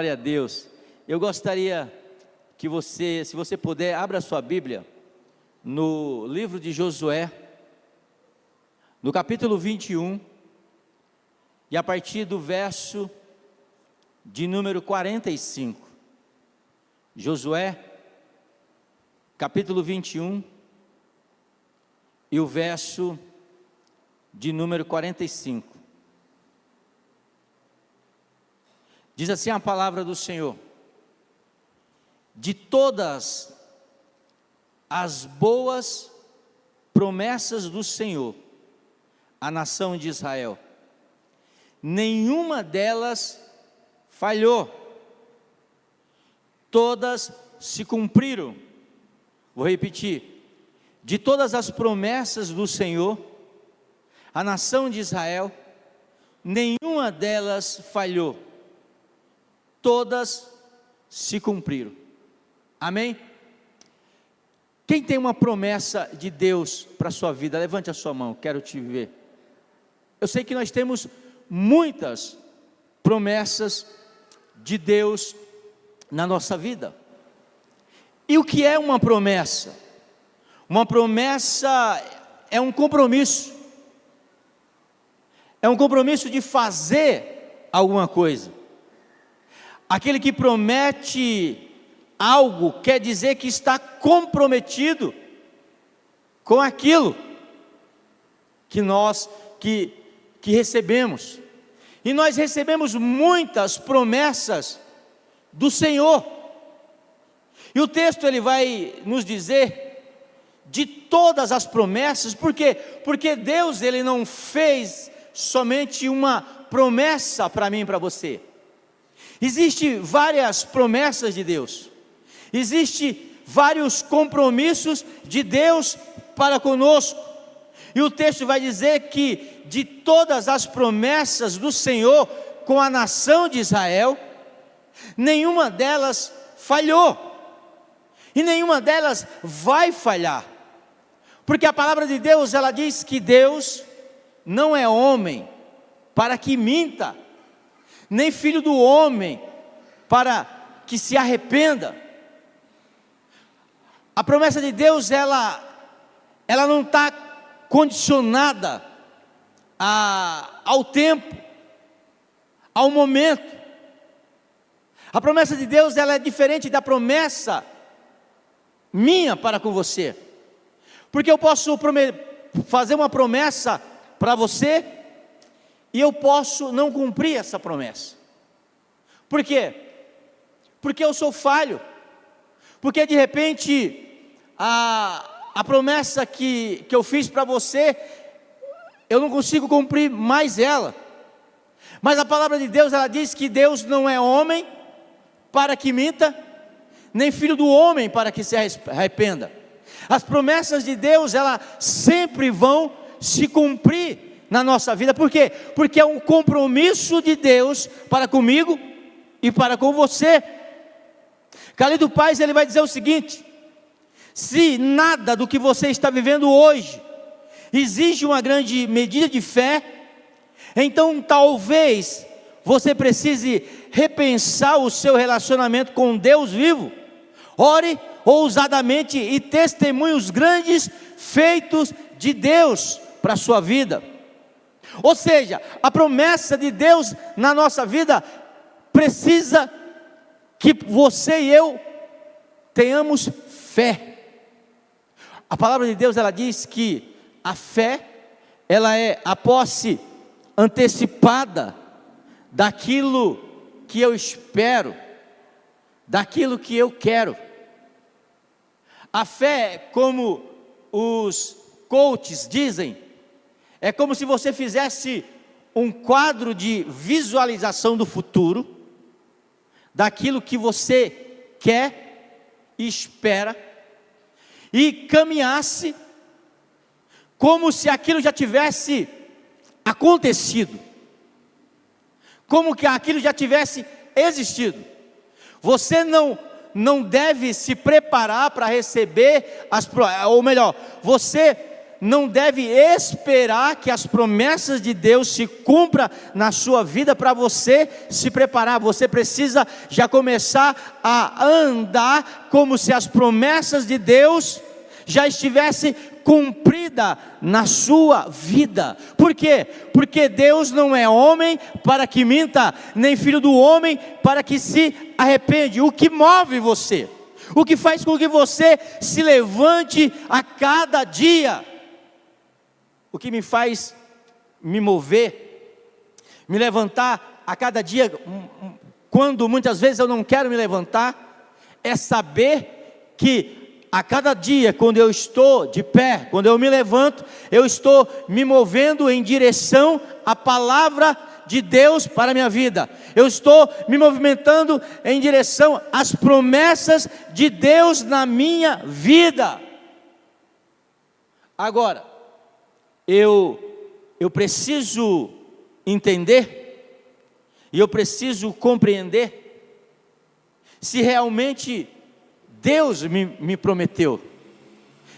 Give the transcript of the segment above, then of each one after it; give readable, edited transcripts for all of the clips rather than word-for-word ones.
Glória a Deus. Eu gostaria que você, se você puder, abra a sua Bíblia no livro de Josué, no capítulo 21, e a partir do verso de número 45. Josué, capítulo 21, e o verso de número 45. Diz assim a palavra do Senhor: de todas as boas promessas do Senhor à nação de Israel, nenhuma delas falhou, todas se cumpriram. Vou repetir: de todas as promessas do Senhor à nação de Israel, nenhuma delas falhou, todas se cumpriram. Amém? Quem tem uma promessa de Deus para a sua vida, levante a sua mão, quero te ver. Eu sei que nós temos muitas promessas de Deus na nossa vida. E o que é uma promessa? Uma promessa é um compromisso. É um compromisso de fazer alguma coisa. Aquele que promete algo quer dizer que está comprometido com aquilo que nós que recebemos. E nós recebemos muitas promessas do Senhor. E o texto ele vai nos dizer de todas as promessas, porque Deus ele não fez somente uma promessa para mim e para você. Existem várias promessas de Deus, existem vários compromissos de Deus para conosco, e o texto vai dizer que de todas as promessas do Senhor com a nação de Israel, nenhuma delas falhou, e nenhuma delas vai falhar, porque a palavra de Deus ela diz que Deus não é homem para que minta, nem filho do homem para que se arrependa. A promessa de Deus ela não está condicionada ao tempo, ao momento. A promessa de Deus ela é diferente da promessa minha para com você, porque eu posso fazer uma promessa para você e eu posso não cumprir essa promessa. Por quê? Porque eu sou falho, porque de repente a promessa que eu fiz para você, eu não consigo cumprir mais ela. Mas a palavra de Deus ela diz que Deus não é homem para que minta, nem filho do homem para que se arrependa. As promessas de Deus elas sempre vão se cumprir na nossa vida. Por quê? Porque é um compromisso de Deus para comigo e para com você. Calido Paz ele vai dizer o seguinte: se nada do que você está vivendo hoje exige uma grande medida de fé, então talvez você precise repensar o seu relacionamento com Deus vivo. Ore ousadamente e testemunhe os grandes feitos de Deus para a sua vida. Ou seja, a promessa de Deus na nossa vida precisa que você e eu tenhamos fé. A palavra de Deus ela diz que a fé ela é a posse antecipada daquilo que eu espero, daquilo que eu quero. A fé, como os coaches dizem, é como se você fizesse um quadro de visualização do futuro, daquilo que você quer e espera, e caminhasse como se aquilo já tivesse acontecido, como que aquilo já tivesse existido. Você não deve se preparar para receber ou melhor, você não deve esperar que as promessas de Deus se cumpram na sua vida para você se preparar. Você precisa já começar a andar como se as promessas de Deus já estivessem cumpridas na sua vida. Por quê? Porque Deus não é homem para que minta, nem filho do homem para que se arrepende. O que move você? O que faz com que você se levante a cada dia? O que me faz me mover, me levantar a cada dia, quando muitas vezes eu não quero me levantar, é saber que a cada dia, quando eu estou de pé, quando eu me levanto, eu estou me movendo em direção à palavra de Deus para a minha vida. Eu estou me movimentando em direção às promessas de Deus na minha vida. Agora, eu preciso entender, e eu preciso compreender, se realmente Deus me prometeu,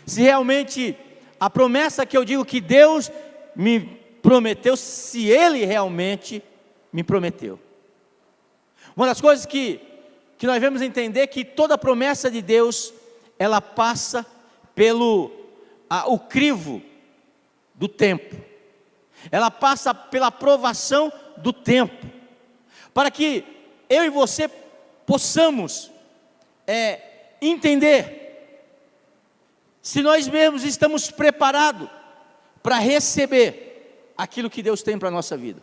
se realmente a promessa que eu digo que Deus me prometeu, se Ele realmente me prometeu. Uma das coisas que nós devemos entender, que toda promessa de Deus, ela passa pelo o crivo do tempo, ela passa pela provação do tempo, para que eu e você possamos entender se nós mesmos estamos preparados para receber aquilo que Deus tem para a nossa vida.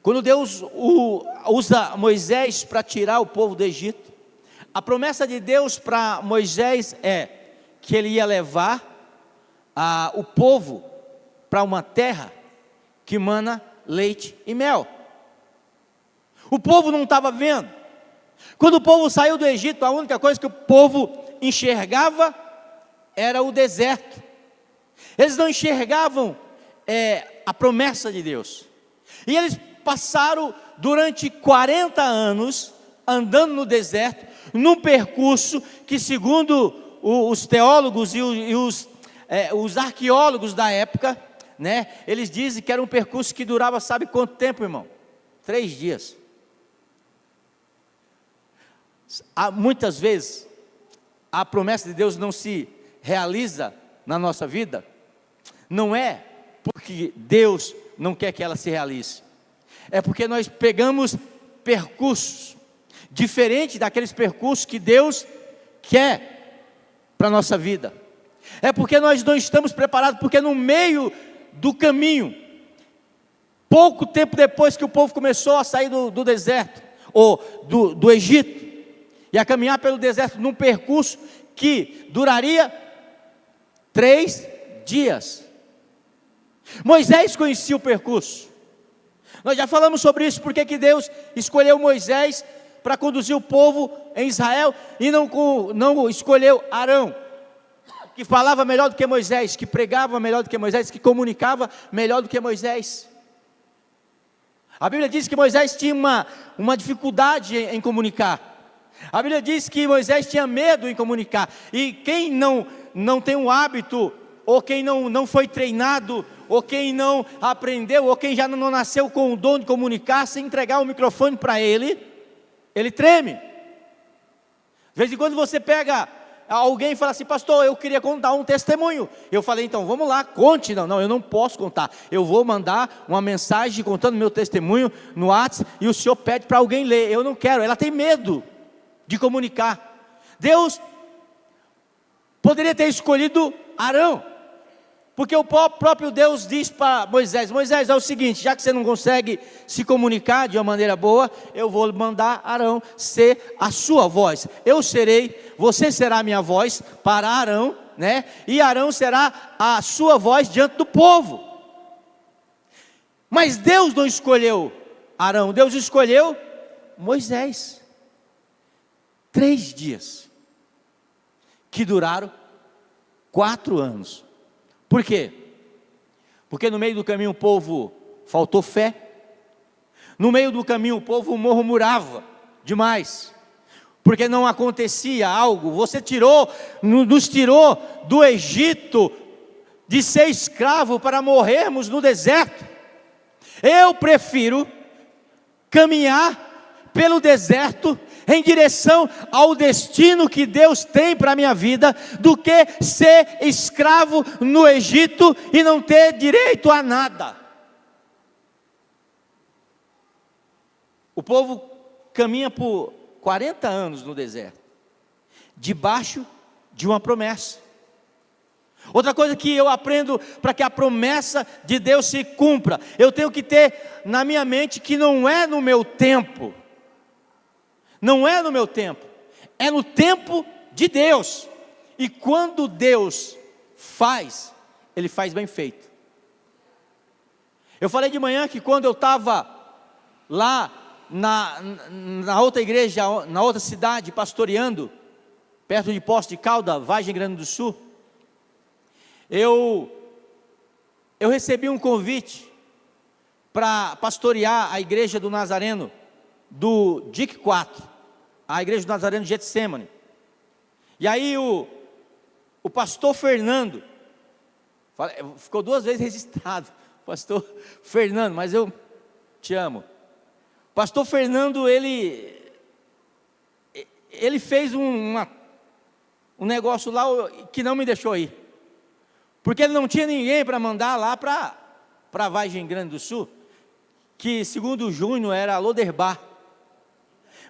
Quando Deus usa Moisés para tirar o povo do Egito, a promessa de Deus para Moisés é que ele ia levar o povo para uma terra que mana leite e mel. O povo não estava vendo. Quando o povo saiu do Egito, a única coisa que o povo enxergava era o deserto. Eles não enxergavam a promessa de Deus. E eles passaram durante 40 anos andando no deserto, num percurso que, segundo os teólogos e os arqueólogos da época, né, eles dizem que era um percurso que durava, sabe quanto tempo, irmão? 3 dias. Muitas vezes a promessa de Deus não se realiza na nossa vida, não é porque Deus não quer que ela se realize, é porque nós pegamos percursos diferentes daqueles percursos que Deus quer para a nossa vida. É porque nós não estamos preparados, porque no meio do caminho, pouco tempo depois que o povo começou a sair do deserto, ou do Egito, e a caminhar pelo deserto num percurso que duraria 3 dias. Moisés conhecia o percurso. Nós já falamos sobre isso, porque que Deus escolheu Moisés para conduzir o povo em Israel, e não escolheu Arão, que falava melhor do que Moisés, que pregava melhor do que Moisés, que comunicava melhor do que Moisés. A Bíblia diz que Moisés tinha uma dificuldade em comunicar. A Bíblia diz que Moisés tinha medo em comunicar. E quem não tem um hábito, ou quem não foi treinado, ou quem não aprendeu, ou quem já não nasceu com o dom de comunicar, se entregar o microfone para ele treme. De vez em quando você pega alguém e fala assim: pastor, eu queria contar um testemunho. Eu falei: então vamos lá, conte. Não, eu não posso contar. Eu vou mandar uma mensagem contando meu testemunho no WhatsApp, e o senhor pede para alguém ler. Eu não quero. Ela tem medo de comunicar. Deus poderia ter escolhido Arão, porque o próprio Deus diz para Moisés: Moisés, é o seguinte, já que você não consegue se comunicar de uma maneira boa, eu vou mandar Arão ser a sua voz. Você será a minha voz para Arão, né? E Arão será a sua voz diante do povo. Mas Deus não escolheu Arão, Deus escolheu Moisés. 3 dias, que duraram 4 anos. Por quê? Porque no meio do caminho o povo faltou fé, no meio do caminho o povo murmurava demais, porque não acontecia algo. Você nos tirou do Egito, de ser escravo para morrermos no deserto. Eu prefiro caminhar pelo deserto em direção ao destino que Deus tem para a minha vida, do que ser escravo no Egito e não ter direito a nada. O povo caminha por 40 anos no deserto, debaixo de uma promessa. Outra coisa que eu aprendo para que a promessa de Deus se cumpra, eu tenho que ter na minha mente que não é no meu tempo, não é no meu tempo, é no tempo de Deus. E quando Deus faz, Ele faz bem feito. Eu falei de manhã que quando eu estava lá na outra igreja, na outra cidade, pastoreando, perto de Poços de Caldas, Vargem Grande do Sul, eu recebi um convite para pastorear a igreja do Nazareno, do DIC 4, a igreja do Nazareno de Getsemane. E aí o pastor Fernando, ficou 2 vezes registrado, pastor Fernando, mas eu te amo. Pastor Fernando, ele fez um negócio lá que não me deixou ir, porque ele não tinha ninguém para mandar lá para Vargem Grande do Sul, que segundo o Júnior era Loderbar.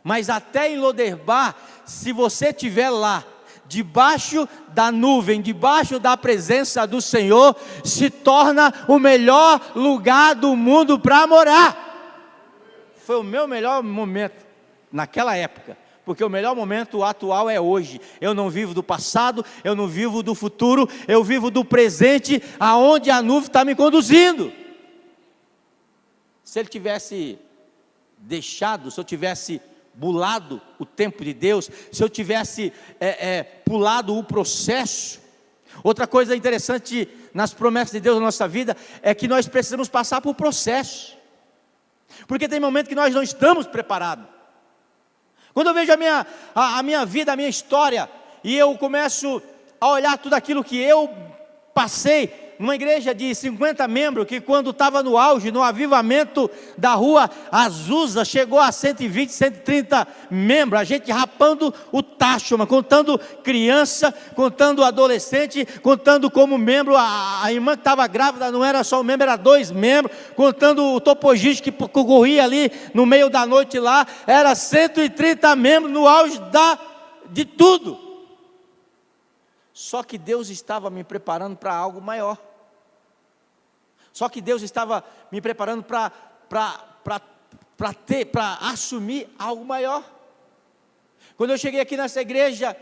Mas até em Loderbar, se você estiver lá, debaixo da nuvem, debaixo da presença do Senhor, se torna o melhor lugar do mundo para morar. Foi o meu melhor momento naquela época, porque o melhor momento atual é hoje. Eu não vivo do passado, eu não vivo do futuro, eu vivo do presente, aonde a nuvem está me conduzindo. Se ele tivesse deixado, se eu tivesse pulado o tempo de Deus, se eu tivesse pulado o processo. Outra coisa interessante nas promessas de Deus na nossa vida, é que nós precisamos passar por processo, porque tem momentos que nós não estamos preparados. Quando eu vejo a minha vida, a minha história, e eu começo a olhar tudo aquilo que eu passei, numa igreja de 50 membros, que quando estava no auge, no avivamento da rua Azusa, chegou a 120, 130 membros, a gente rapando o tacho, contando criança, contando adolescente, contando como membro, a irmã que estava grávida, não era só um membro, era 2 membros, contando o topogista que corria ali no meio da noite lá, era 130 membros no auge de tudo. Só que Deus estava me preparando para algo maior. Só que Deus estava me preparando para assumir algo maior. Quando eu cheguei aqui nessa igreja,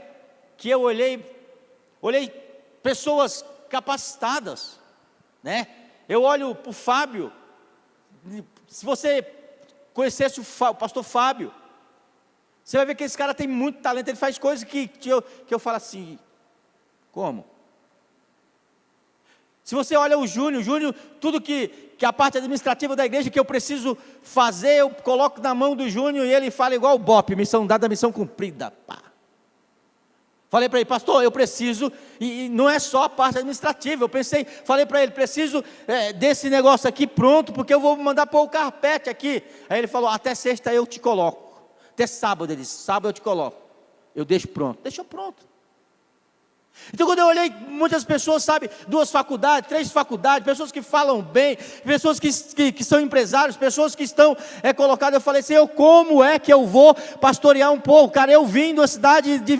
que eu olhei pessoas capacitadas, né? Eu olho para o Fábio. Se você conhecesse o pastor Fábio, você vai ver que esse cara tem muito talento. Ele faz coisas que eu falo assim, como? Se você olha o Júnior, tudo que a parte administrativa da igreja que eu preciso fazer, eu coloco na mão do Júnior e ele fala igual o Bop, missão dada, missão cumprida. Pá. Falei para ele, pastor, eu preciso, e não é só a parte administrativa, falei para ele, preciso desse negócio aqui pronto, porque eu vou mandar pôr o carpete aqui. Aí ele falou, até sexta eu te coloco, até sábado, ele disse, sábado eu te coloco, eu deixo pronto, deixou pronto. Então quando eu olhei muitas pessoas, 2 faculdades, 3 faculdades, pessoas que falam bem, pessoas que são empresários, pessoas que estão colocadas, eu falei assim, como é que eu vou pastorear um povo? Cara, eu vim de uma cidade de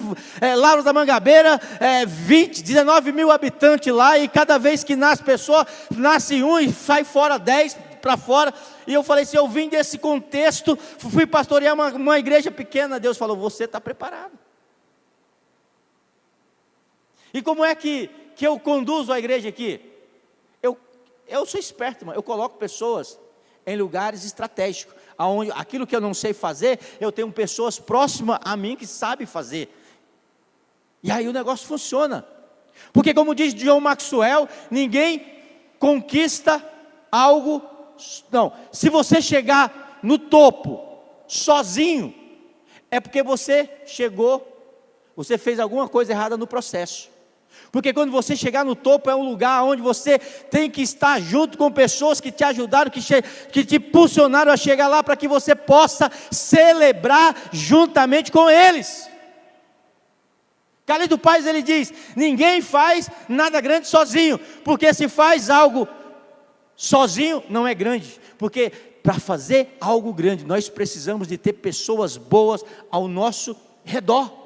Lavras da Mangabeira, 19 mil habitantes lá, e cada vez que nasce pessoa, nasce um e sai fora 10 para fora, e eu falei assim, eu vim desse contexto, fui pastorear uma igreja pequena. Deus falou, você está preparado. E como é que eu conduzo a igreja aqui? Eu sou esperto, irmão. Eu coloco pessoas em lugares estratégicos, onde aquilo que eu não sei fazer, eu tenho pessoas próximas a mim que sabem fazer. E aí o negócio funciona. Porque como diz John Maxwell, ninguém conquista algo, não. Se você chegar no topo sozinho, é porque você fez alguma coisa errada no processo. Porque quando você chegar no topo, é um lugar onde você tem que estar junto com pessoas que te ajudaram, que te impulsionaram a chegar lá, para que você possa celebrar juntamente com eles. Carlito Paes, ele diz: ninguém faz nada grande sozinho, porque se faz algo sozinho, não é grande, porque para fazer algo grande, nós precisamos de ter pessoas boas ao nosso redor.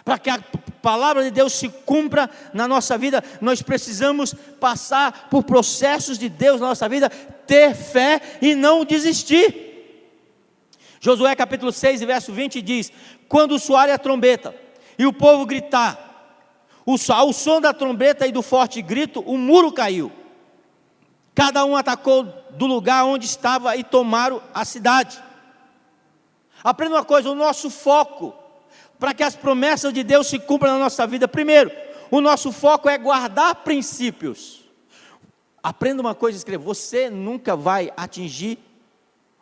Para que a palavra de Deus se cumpra na nossa vida, nós precisamos passar por processos de Deus na nossa vida, ter fé e não desistir. Josué capítulo 6, verso 20 diz: quando soar a trombeta, e o povo gritar, ao som da trombeta e do forte grito, o muro caiu. Cada um atacou do lugar onde estava e tomaram a cidade. Aprenda uma coisa: o nosso foco, para que as promessas de Deus se cumpram na nossa vida, primeiro, o nosso foco é guardar princípios. Aprenda uma coisa, escreva: você nunca vai atingir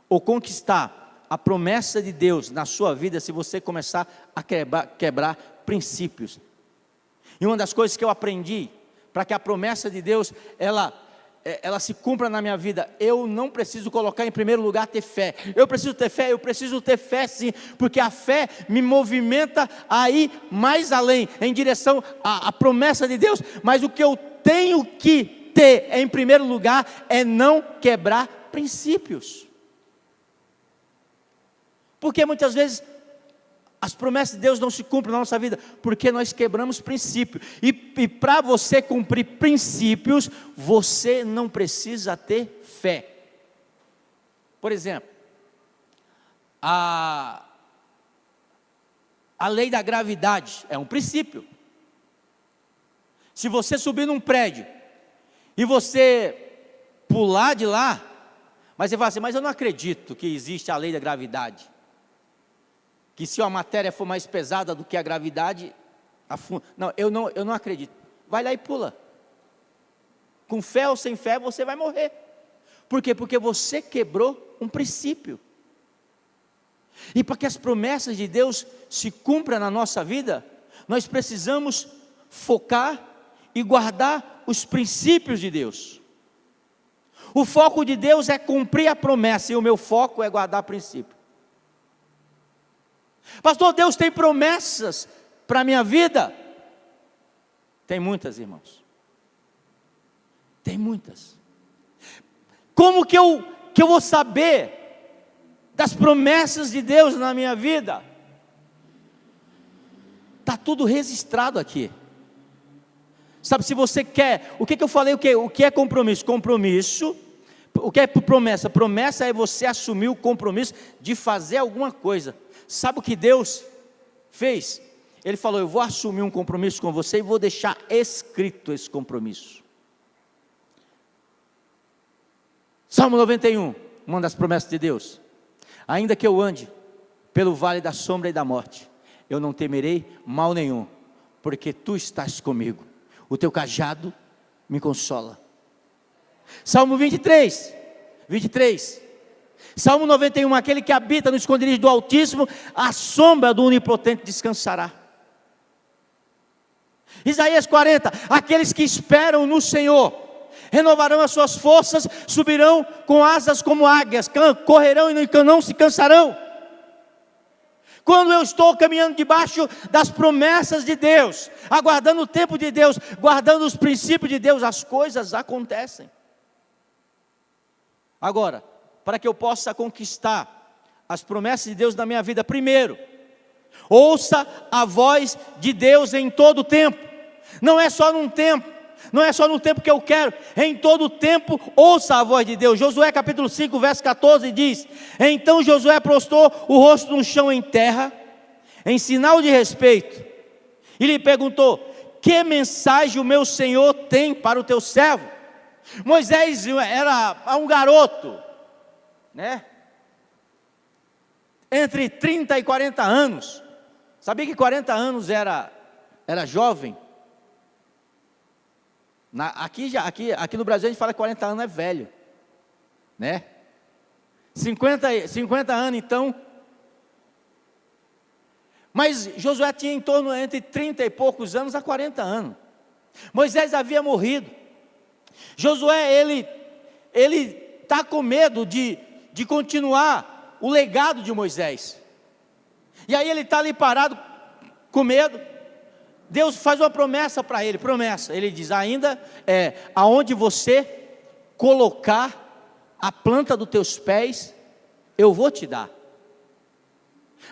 ou conquistar a promessa de Deus na sua vida se você começar a quebrar princípios. E uma das coisas que eu aprendi, para que a promessa de Deus, ela se cumpra na minha vida, eu não preciso colocar em primeiro lugar ter fé. Eu preciso ter fé sim, porque a fé me movimenta a ir mais além, em direção à promessa de Deus. Mas o que eu tenho que ter em primeiro lugar é não quebrar princípios. Porque muitas vezes as promessas de Deus não se cumprem na nossa vida, porque nós quebramos princípios. E para você cumprir princípios, você não precisa ter fé. Por exemplo, a lei da gravidade é um princípio. Se você subir num prédio e você pular de lá, mas você fala assim: mas eu não acredito que existe a lei da gravidade, que se a matéria for mais pesada do que a gravidade, afunda. Não, eu não acredito. Vai lá e pula. Com fé ou sem fé, você vai morrer. Por quê? Porque você quebrou um princípio. E para que as promessas de Deus se cumpram na nossa vida, nós precisamos focar e guardar os princípios de Deus. O foco de Deus é cumprir a promessa, e o meu foco é guardar princípio. Pastor, Deus tem promessas para a minha vida? Tem muitas, irmãos. Tem muitas. Como que eu vou saber das promessas de Deus na minha vida? Está tudo registrado aqui. Sabe, se você quer, o que eu falei, o que é compromisso? Compromisso, o que é promessa? Promessa é você assumir o compromisso de fazer alguma coisa. Sabe o que Deus fez? Ele falou: eu vou assumir um compromisso com você e vou deixar escrito esse compromisso. Salmo 91, uma das promessas de Deus: ainda que eu ande pelo vale da sombra e da morte, eu não temerei mal nenhum, porque tu estás comigo, o teu cajado me consola. Salmo 23, Salmo 91, aquele que habita no esconderijo do Altíssimo, a sombra do Onipotente descansará. Isaías 40, aqueles que esperam no Senhor, renovarão as suas forças, subirão com asas como águias, correrão e não se cansarão. Quando eu estou caminhando debaixo das promessas de Deus, aguardando o tempo de Deus, guardando os princípios de Deus, as coisas acontecem. Agora, para que eu possa conquistar as promessas de Deus na minha vida, primeiro, ouça a voz de Deus em todo o tempo. Não é só num tempo, não é só no tempo que eu quero, em todo o tempo ouça a voz de Deus. Josué capítulo 5, verso 14 diz: então Josué prostrou o rosto no chão em terra, em sinal de respeito, e lhe perguntou: que mensagem o meu Senhor tem para o teu servo? Moisés era um garoto, né? Entre 30 e 40 anos. Sabia que 40 anos era jovem? Aqui no Brasil a gente fala que 40 anos é velho, né? 50 anos então. Mas Josué tinha em torno entre 30 e poucos anos a 40 anos. Moisés havia morrido. Josué, ele está com medo de continuar o legado de Moisés. E aí ele está ali parado com medo. Deus faz uma promessa para ele, promessa. Ele diz: ainda aonde você colocar a planta dos teus pés, eu vou te dar.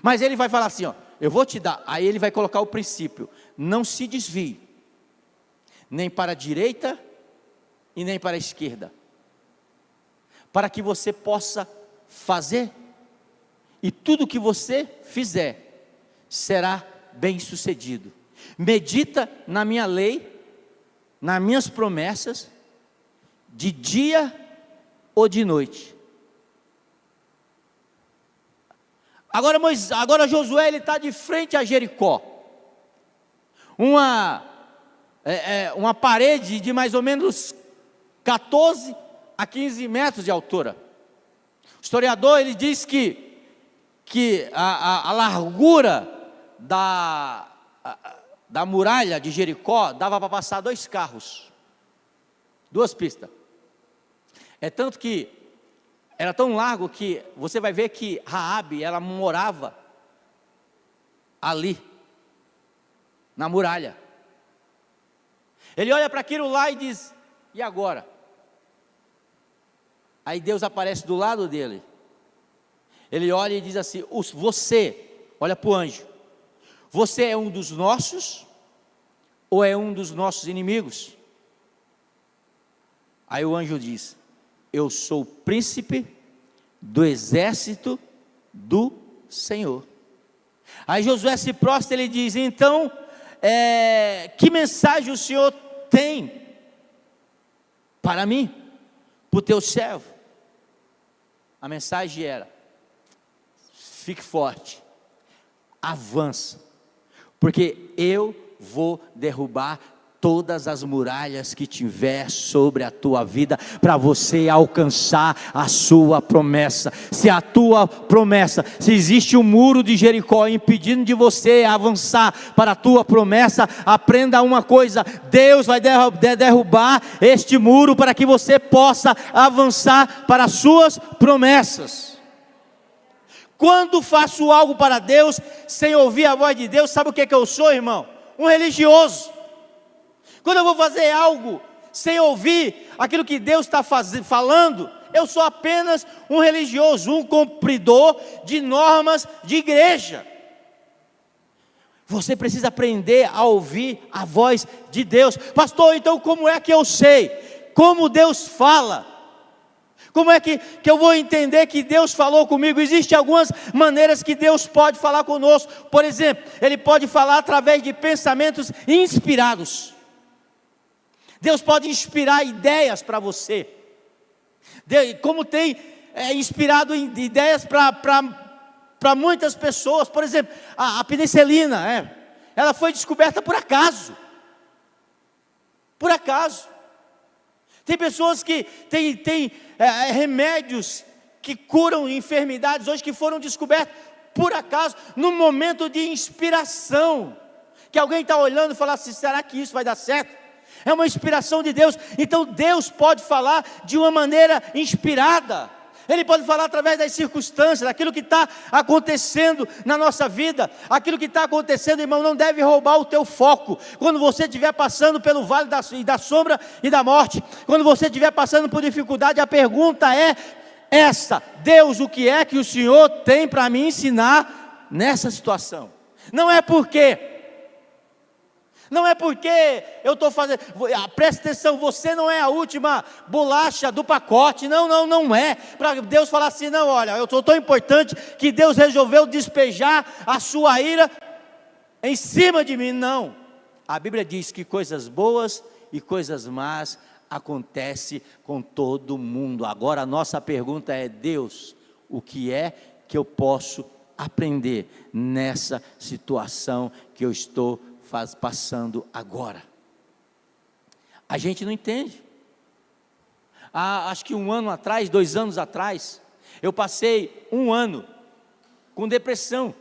Mas ele vai falar assim, ó, eu vou te dar. Aí ele vai colocar o princípio: não se desvie, nem para a direita e nem para a esquerda, para que você possa fazer, e tudo que você fizer será bem sucedido. Medita na minha lei, nas minhas promessas, de dia ou de noite. Agora Josué, ele está de frente a Jericó, uma parede de mais ou menos 14 a 15 metros de altura. O historiador, ele diz que a largura da muralha de Jericó dava para passar 2 carros, 2 pistas. É tanto que era tão largo que você vai ver que Raabe, ela morava ali, na muralha. Ele olha para aquilo lá e diz: e agora? Aí Deus aparece do lado dele. Ele olha e diz assim: você, olha para o anjo, você é um dos nossos ou é um dos nossos inimigos? Aí o anjo diz: eu sou o príncipe do exército do Senhor. Aí Josué se prostra, ele diz: então, que mensagem o Senhor tem para mim, para o teu servo? A mensagem era: fique forte, avança, porque eu vou derrubar todas as muralhas que tiver sobre a tua vida, para você alcançar a sua promessa. Se a tua promessa, se existe um muro de Jericó impedindo de você avançar para a tua promessa, aprenda uma coisa: Deus vai derrubar este muro para que você possa avançar para as suas promessas. Quando faço algo para Deus, sem ouvir a voz de Deus, sabe o que eu sou, irmão? Um religioso. Quando eu vou fazer algo sem ouvir aquilo que Deus está falando, eu sou apenas um religioso, um cumpridor de normas de igreja. Você precisa aprender a ouvir a voz de Deus. Pastor, então como é que eu sei? Como Deus fala? Como é que eu vou entender que Deus falou comigo? Existem algumas maneiras que Deus pode falar conosco. Por exemplo, Ele pode falar através de pensamentos inspirados. Deus pode inspirar ideias para você, como tem inspirado ideias para muitas pessoas. Por exemplo, a penicilina, ela foi descoberta por acaso. Por acaso. Tem pessoas que têm remédios que curam enfermidades hoje, que foram descobertos por acaso, num momento de inspiração, que alguém está olhando e fala assim: será que isso vai dar certo? É uma inspiração de Deus. Então Deus pode falar de uma maneira inspirada. Ele pode falar através das circunstâncias, daquilo que está acontecendo na nossa vida. Aquilo que está acontecendo, irmão, não deve roubar o teu foco. Quando você estiver passando pelo vale da sombra e da morte, quando você estiver passando por dificuldade, a pergunta é essa: Deus, o que é que o Senhor tem para me ensinar nessa situação? Não é porque eu estou fazendo, presta atenção, você não é a última bolacha do pacote. Não é, para Deus falar assim: não, olha, eu sou tão importante que Deus resolveu despejar a sua ira em cima de mim. Não, a Bíblia diz que coisas boas e coisas más acontecem com todo mundo. Agora a nossa pergunta é: Deus, o que é que eu posso aprender nessa situação que eu estou passando agora? A gente não entende. Acho que 1 ano atrás, 2 anos atrás, eu passei 1 ano com depressão.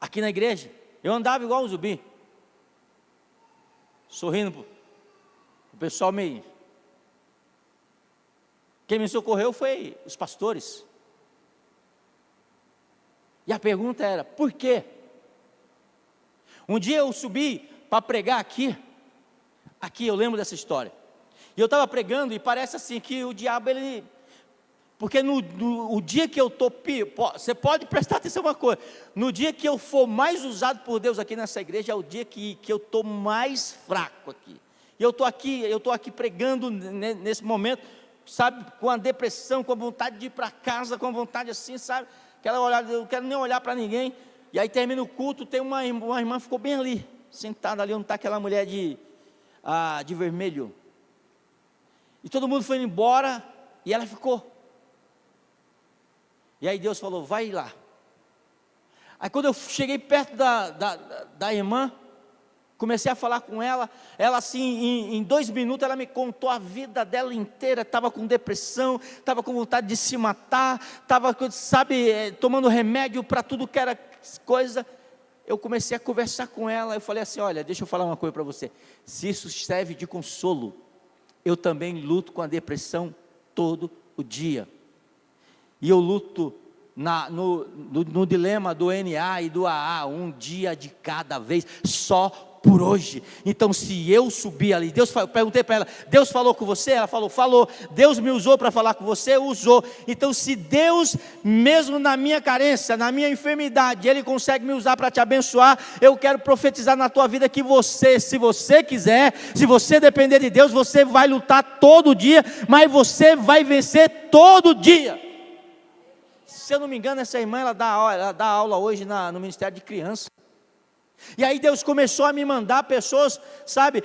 aqui na igreja. Eu andava igual um zumbi, sorrindo para o pessoal meio. Quem me socorreu foi os pastores. E a pergunta era, por quê? Um dia eu subi para pregar aqui eu lembro dessa história, e eu estava pregando, e parece assim, que o diabo, porque o dia que eu estou, você pode prestar atenção em uma coisa, no dia que eu for mais usado por Deus aqui nessa igreja, é o dia que eu estou mais fraco aqui, e eu estou aqui pregando nesse momento, sabe, com a depressão, com a vontade de ir para casa, com a vontade assim, sabe, eu não quero nem olhar para ninguém. E aí termina o culto, tem uma irmã ficou bem ali, sentada ali onde está aquela mulher de vermelho, e todo mundo foi embora, e ela ficou, e aí Deus falou, vai lá. Aí quando eu cheguei perto da irmã, comecei a falar com ela assim, em 2 minutos, ela me contou a vida dela inteira, estava com depressão, estava com vontade de se matar, estava, sabe, tomando remédio para tudo que era coisa. Eu comecei a conversar com ela, eu falei assim, olha, deixa eu falar uma coisa para você, se isso serve de consolo, eu também luto com a depressão todo o dia, e eu luto no dilema do NA e do AA, um dia de cada vez, só por hoje. Então se eu subir ali, perguntei para ela, Deus falou com você? Ela falou, Deus me usou para falar com você? Usou. Então se Deus, mesmo na minha carência, na minha enfermidade, Ele consegue me usar para te abençoar, eu quero profetizar na tua vida que você, se você quiser, se você depender de Deus, você vai lutar todo dia, mas você vai vencer todo dia. Se eu não me engano, essa irmã, ela dá aula hoje no Ministério de Criança. E aí Deus começou a me mandar pessoas, sabe,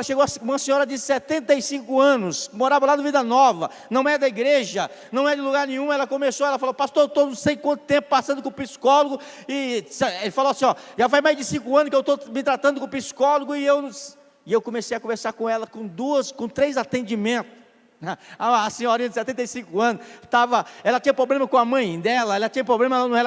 chegou uma senhora de 75 anos, morava lá no Vida Nova, não é da igreja, não é de lugar nenhum. Ela falou, pastor, eu estou não sei quanto tempo passando com psicólogo, e ele falou assim, já faz mais de 5 anos que eu estou me tratando com psicólogo, e eu comecei a conversar com ela, com 3 atendimentos. A senhorinha de 75 anos, ela tinha problema com a mãe dela,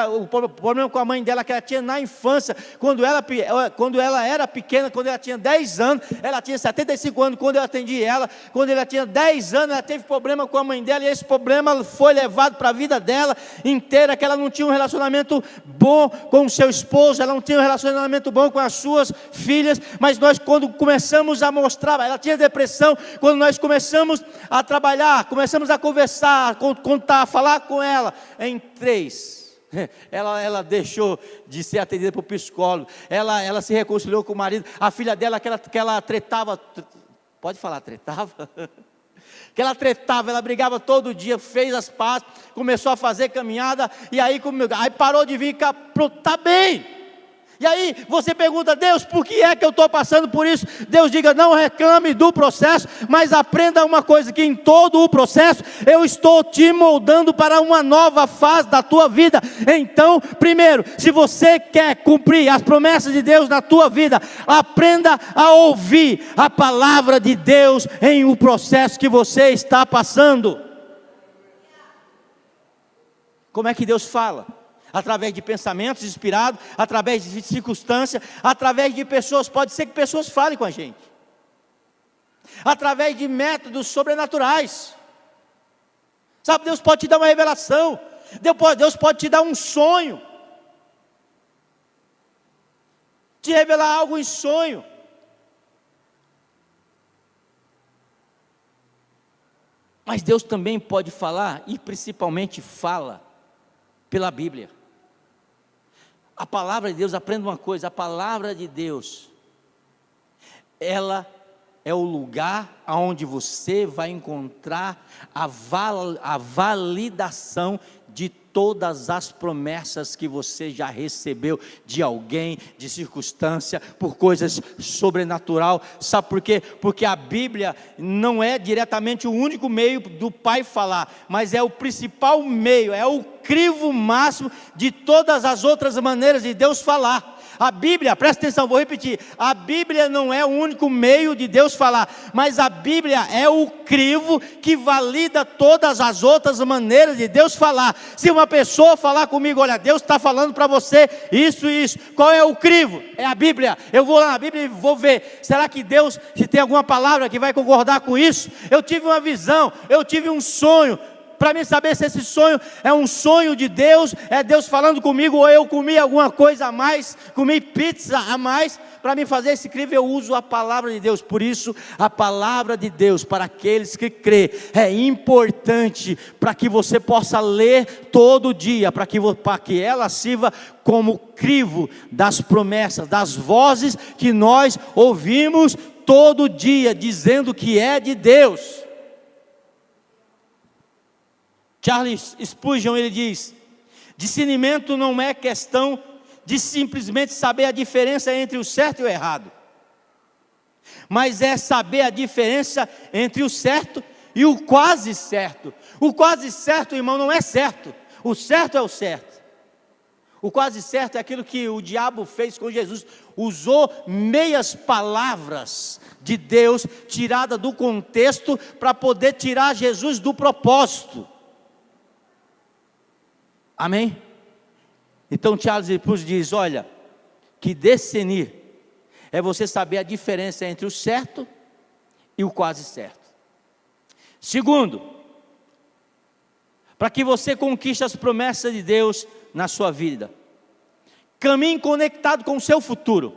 o problema com a mãe dela que ela tinha na infância, quando ela era pequena, quando ela tinha 10 anos, ela tinha 75 anos, quando eu atendi ela, quando ela tinha 10 anos, ela teve problema com a mãe dela, e esse problema foi levado para a vida dela inteira, que ela não tinha um relacionamento bom com o seu esposo, ela não tinha um relacionamento bom com as suas filhas, mas nós quando começamos a mostrar, ela tinha depressão, quando nós começamos a trabalhar, começamos a conversar, contar, falar com ela, em 3, ela deixou de ser atendida por psicólogo, ela se reconciliou com o marido, a filha dela, que ela tretava, pode falar tretava? Que ela tretava, ela brigava todo dia, fez as pazes, começou a fazer caminhada, e aí parou de vir, está bem. E aí você pergunta, Deus, por que é que eu estou passando por isso? Deus diga, não reclame do processo, mas aprenda uma coisa, que em todo o processo, eu estou te moldando para uma nova fase da tua vida. Então, primeiro, se você quer cumprir as promessas de Deus na tua vida, aprenda a ouvir a palavra de Deus em o processo que você está passando. Como é que Deus fala? Através de pensamentos inspirados, através de circunstâncias, através de pessoas, pode ser que pessoas falem com a gente, através de métodos sobrenaturais, sabe, Deus pode te dar uma revelação, Deus pode te dar um sonho, te revelar algo em sonho. Mas Deus também pode falar, e principalmente fala pela Bíblia. A palavra de Deus, aprenda uma coisa, a palavra de Deus, ela é o lugar onde você vai encontrar a validação de todas as promessas que você já recebeu de alguém, de circunstância, por coisas sobrenatural. Sabe por quê? Porque a Bíblia não é diretamente o único meio do Pai falar, mas é o principal meio, é o crivo máximo de todas as outras maneiras de Deus falar. A Bíblia, presta atenção, vou repetir, a Bíblia não é o único meio de Deus falar, mas a Bíblia é o crivo que valida todas as outras maneiras de Deus falar. Se uma pessoa falar comigo, olha, Deus está falando para você isso e isso, qual é o crivo? É a Bíblia. Eu vou lá na Bíblia e vou ver, será que Deus, se tem alguma palavra que vai concordar com isso? Eu tive uma visão, eu tive um sonho, para mim saber se esse sonho é um sonho de Deus, é Deus falando comigo, ou eu comi alguma coisa a mais, comi pizza a mais. Para mim fazer esse crivo, eu uso a palavra de Deus. Por isso, a palavra de Deus, para aqueles que crê, é importante, para que você possa ler todo dia, para que ela sirva como crivo das promessas, das vozes que nós ouvimos todo dia, dizendo que é de Deus. Charles Spurgeon, ele diz: discernimento não é questão de simplesmente saber a diferença entre o certo e o errado, mas é saber a diferença entre o certo e o quase certo. O quase certo, irmão, não é certo, o certo é o certo. O quase certo é aquilo que o diabo fez com Jesus, usou meias palavras de Deus, tirada do contexto, para poder tirar Jesus do propósito. Amém? Então Charles Spurgeon diz, olha, que discernir é você saber a diferença entre o certo e o quase certo. Segundo, para que você conquiste as promessas de Deus na sua vida, caminhe conectado com o seu futuro.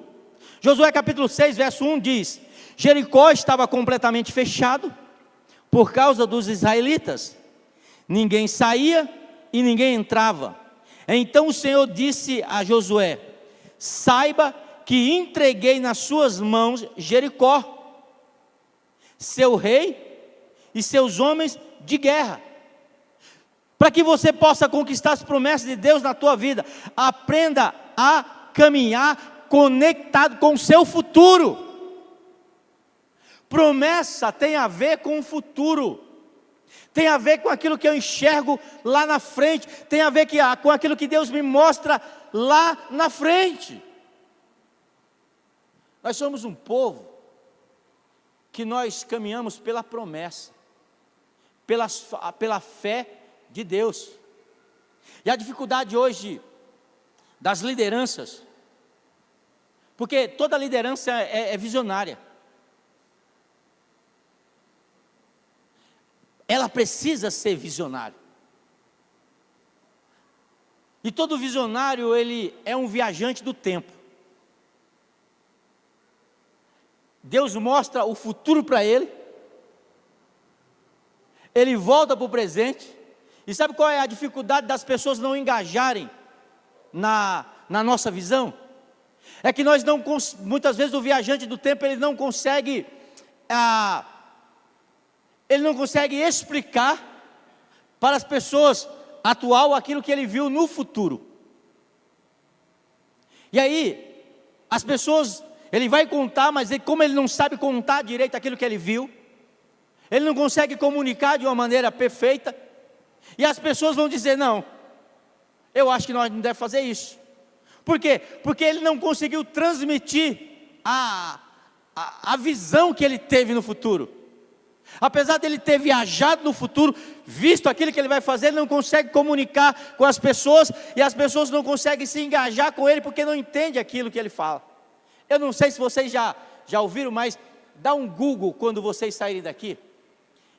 Josué capítulo 6, verso 1 diz: Jericó estava completamente fechado por causa dos israelitas, ninguém saía e ninguém entrava. Então o Senhor disse a Josué: saiba que entreguei nas suas mãos Jericó, seu rei e seus homens de guerra. Para que você possa conquistar as promessas de Deus na tua vida, aprenda a caminhar conectado com o seu futuro. Promessa tem a ver com o futuro, tem a ver com aquilo que eu enxergo lá na frente, tem a ver com aquilo que Deus me mostra lá na frente. Nós somos um povo que nós caminhamos pela promessa, pela fé de Deus. E a dificuldade hoje das lideranças, porque toda liderança é visionária, ela precisa ser visionária. E todo visionário, ele é um viajante do tempo. Deus mostra o futuro para ele, ele volta para o presente. E sabe qual é a dificuldade das pessoas não engajarem na nossa visão? É que nós não, muitas vezes o viajante do tempo, ele não consegue explicar para as pessoas atual aquilo que ele viu no futuro. E aí, as pessoas, ele vai contar, mas como ele não sabe contar direito aquilo que ele viu, ele não consegue comunicar de uma maneira perfeita, e as pessoas vão dizer: não, eu acho que nós não devemos fazer isso. Por quê? Porque ele não conseguiu transmitir a visão que ele teve no futuro. Apesar dele ter viajado no futuro, visto aquilo que ele vai fazer, ele não consegue comunicar com as pessoas, e as pessoas não conseguem se engajar com ele, porque não entendem aquilo que ele fala. Eu não sei se vocês já ouviram, mas dá um Google quando vocês saírem daqui,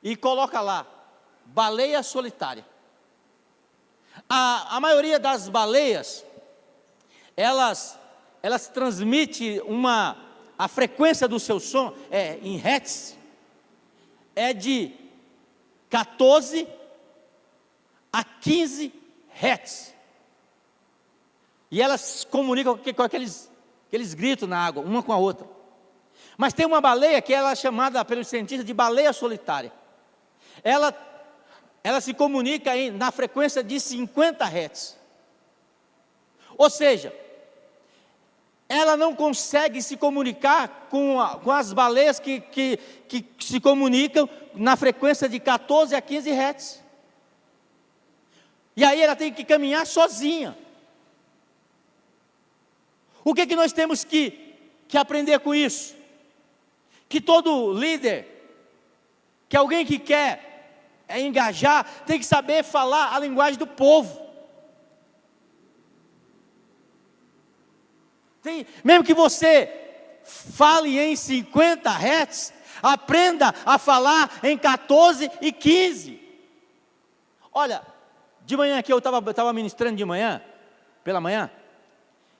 e coloca lá, baleia solitária. A maioria das baleias, elas transmitem a frequência do seu som, em hertz, é de 14 a 15 hertz. E elas se comunicam com aqueles gritos na água, uma com a outra. Mas tem uma baleia que ela é chamada pelos cientistas de baleia solitária. Ela se comunica na frequência de 50 hertz. Ou seja, ela não consegue se comunicar com as baleias que se comunicam na frequência de 14 a 15 hertz. E aí ela tem que caminhar sozinha. O que nós temos que aprender com isso? Que todo líder, que alguém que quer engajar, tem que saber falar a linguagem do povo. Mesmo que você fale em 50 Hz, aprenda a falar em 14 e 15. Olha, de manhã aqui eu estava ministrando de manhã, pela manhã,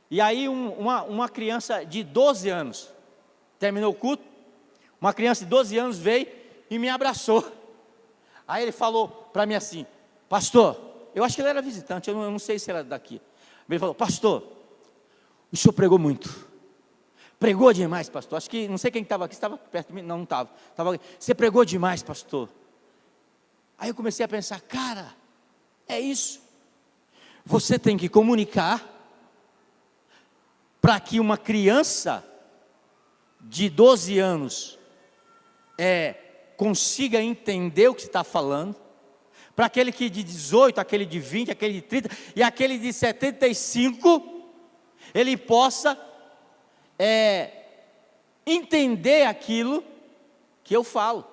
e aí uma criança de 12 anos, terminou o culto, uma criança de 12 anos veio e me abraçou. Aí ele falou para mim assim: pastor, eu acho que ele era visitante, eu não sei se era daqui. Ele falou: pastor, o senhor pregou muito, pregou demais, pastor. Acho que, não sei quem estava aqui, estava perto de mim, não estava, você pregou demais, pastor. Aí eu comecei a pensar, cara, é isso, você tem que comunicar, para que uma criança de 12 anos, consiga entender o que você está falando, para aquele que de 18, aquele de 20, aquele de 30, e aquele de 75, ele possa entender aquilo que eu falo.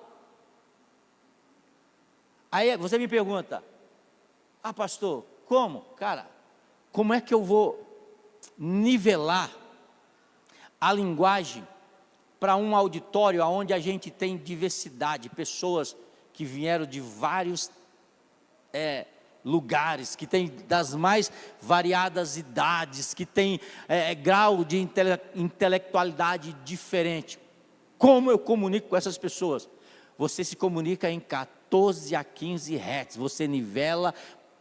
Aí você me pergunta: ah, pastor, como? Cara, como é que eu vou nivelar a linguagem para um auditório onde a gente tem diversidade, pessoas que vieram de vários lugares, que tem das mais variadas idades, que tem grau de intelectualidade diferente? Como eu comunico com essas pessoas? Você se comunica em 14 a 15 Hz, você nivela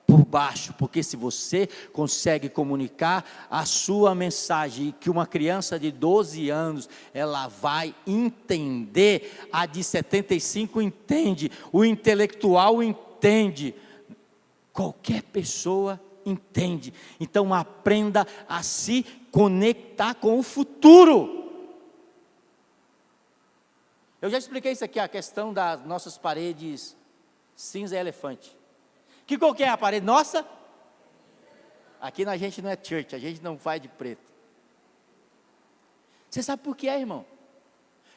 por baixo, porque se você consegue comunicar a sua mensagem, que uma criança de 12 anos, ela vai entender, a de 75 entende, o intelectual entende, qualquer pessoa entende. Então aprenda a se conectar com o futuro. Eu já expliquei isso aqui, a questão das nossas paredes cinza e elefante. Que cor que é a parede nossa? Aqui na gente não é church, a gente não faz de preto. Você sabe por que irmão?